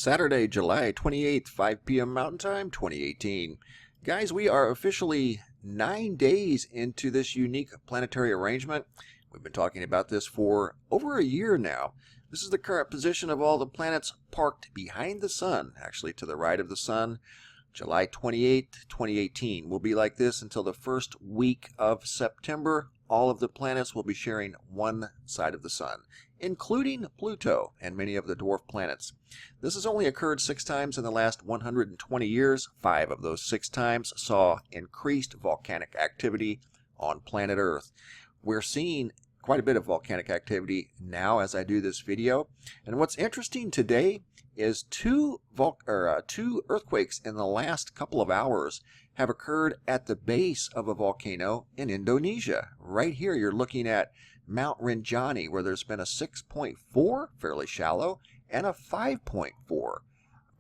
Saturday, July 28th, 5 p.m. Mountain Time, 2018. Guys, we are officially 9 days into this unique planetary arrangement. We've been talking about this for over a year now. This is the current position of all the planets parked behind the sun, actually to the right of the sun. July 28th, 2018 will be like this until the first week of September. All of the planets will be sharing one side of the sun, including Pluto and many of the dwarf planets. This has only occurred 6 times in the last 120 years. 5 of those 6 times saw increased volcanic activity on planet Earth. We're seeing quite a bit of volcanic activity now as I do this video. And what's interesting today is two earthquakes in the last couple of hours have occurred at the base of a volcano in Indonesia. Right here you're looking at Mount Rinjani, where there's been a 6.4, fairly shallow, and a 5.4,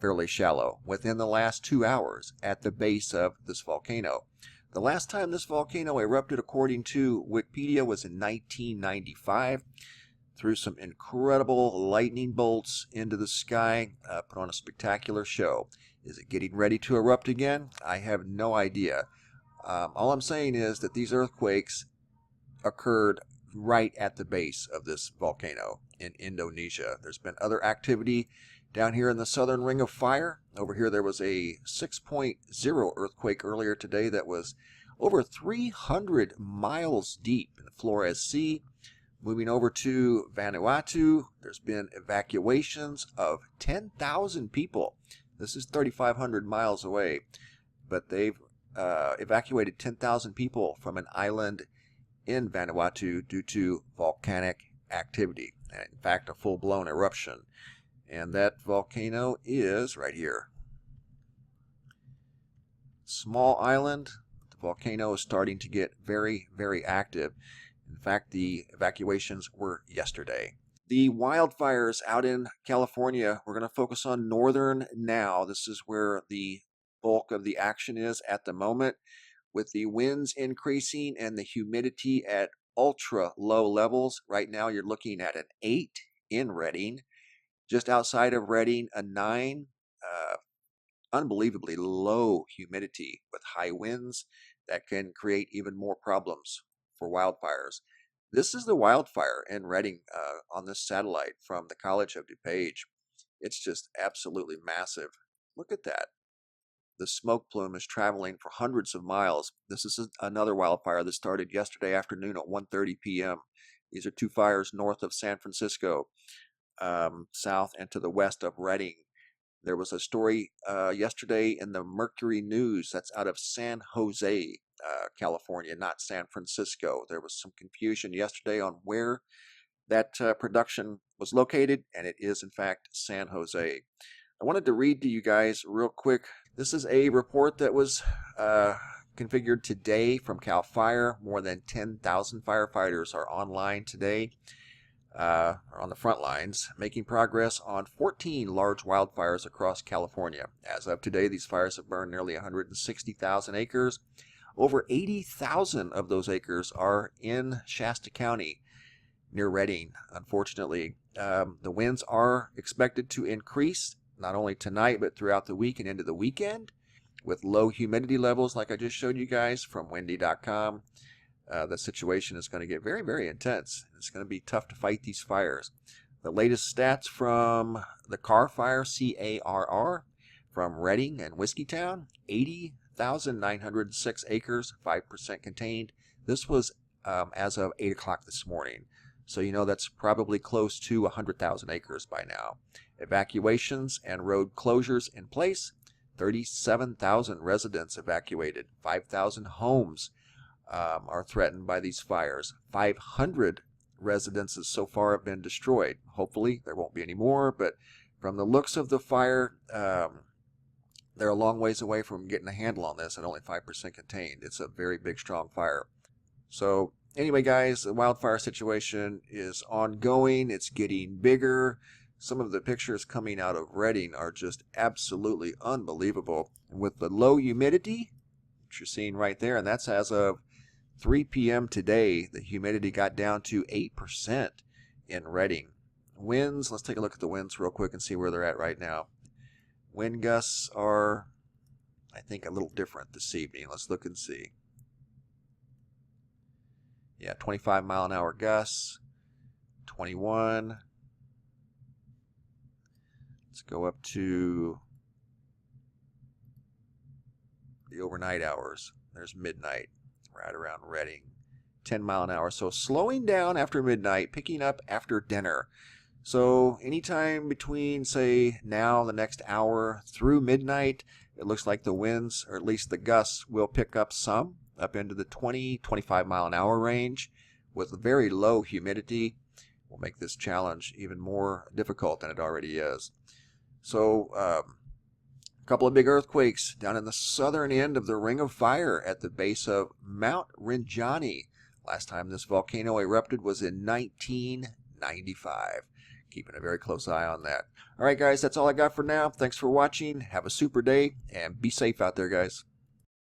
fairly shallow, within the last 2 hours at the base of this volcano. The last time this volcano erupted, according to Wikipedia, was in 1995. Threw some incredible lightning bolts into the sky, put on a spectacular show. Is it getting ready to erupt again? I have no idea. All I'm saying is that these earthquakes occurred right at the base of this volcano in Indonesia. There's been other activity down here in the southern ring of fire. Over here there was a 6.0 earthquake earlier today that was over 300 miles deep in the Flores Sea. Moving over to Vanuatu, there's been evacuations of 10,000 people. This is 3,500 miles away, but they've evacuated 10,000 people from an island in Vanuatu due to volcanic activity, and in fact a full-blown eruption. And that volcano is right here. Small island. The volcano is starting to get very, very active. In fact, the evacuations were yesterday. The wildfires out in California, we're going to focus on northern now. This is where the bulk of the action is at the moment, with the winds increasing and the humidity at ultra low levels. Right now you're looking at an 8 in Redding. Just outside of Redding, a 9. Unbelievably low humidity with high winds that can create even more problems for wildfires. This is the wildfire in Redding on this satellite from the College of DuPage. It's just absolutely massive. Look at that. The smoke plume is traveling for hundreds of miles. This is another wildfire that started yesterday afternoon at 1:30 p.m. These are 2 fires north of San Francisco, south and to the west of Redding. There was a story yesterday in the Mercury News that's out of San Jose, California, not San Francisco. There was some confusion yesterday on where that production was located, and it is in fact San Jose. I wanted to read to you guys real quick. This is a report that was configured today from CAL FIRE. More than 10,000 firefighters are online today, are on the front lines, making progress on 14 large wildfires across California. As of today, these fires have burned nearly 160,000 acres. Over 80,000 of those acres are in Shasta County, near Redding, unfortunately. The winds are expected to increase not only tonight, but throughout the week and into the weekend, with low humidity levels like I just showed you guys from windy.com. The situation is going to get very, very intense. It's going to be tough to fight these fires. The latest stats from the CAR fire, C-A-R-R, from Redding and Whiskeytown, 80,906 acres, 5% contained. This was as of 8 o'clock this morning. So you know that's probably close to 100,000 acres by now. Evacuations and road closures in place, 37,000 residents evacuated, 5,000 homes are threatened by these fires. 500 residences so far have been destroyed. Hopefully there won't be any more, but from the looks of the fire, they're a long ways away from getting a handle on this and only 5% contained. It's a very big, strong fire. So anyway, guys, the wildfire situation is ongoing. It's getting bigger. Some of the pictures coming out of Redding are just absolutely unbelievable. And with the low humidity, which you're seeing right there, and that's as of 3 p.m. today, the humidity got down to 8% in Redding. Winds, let's take a look at the winds real quick and see where they're at right now. Wind gusts are, I think, a little different this evening. Let's look and see. Yeah, 25 mile an hour gusts, 21. Let's go up to the overnight hours. There's midnight, right around Reading. 10 mile an hour. So slowing down after midnight, picking up after dinner. So anytime between, say, now, the next hour through midnight, it looks like the winds, or at least the gusts, will pick up some, up into the 20, 25 mile an hour range with very low humidity. Will make this challenge even more difficult than it already is. So a couple of big earthquakes down in the southern end of the Ring of Fire at the base of Mount Rinjani. Last time this volcano erupted was in 1995. Keeping a very close eye on that. All right, guys, that's all I got for now. Thanks for watching. Have a super day, and be safe out there, guys.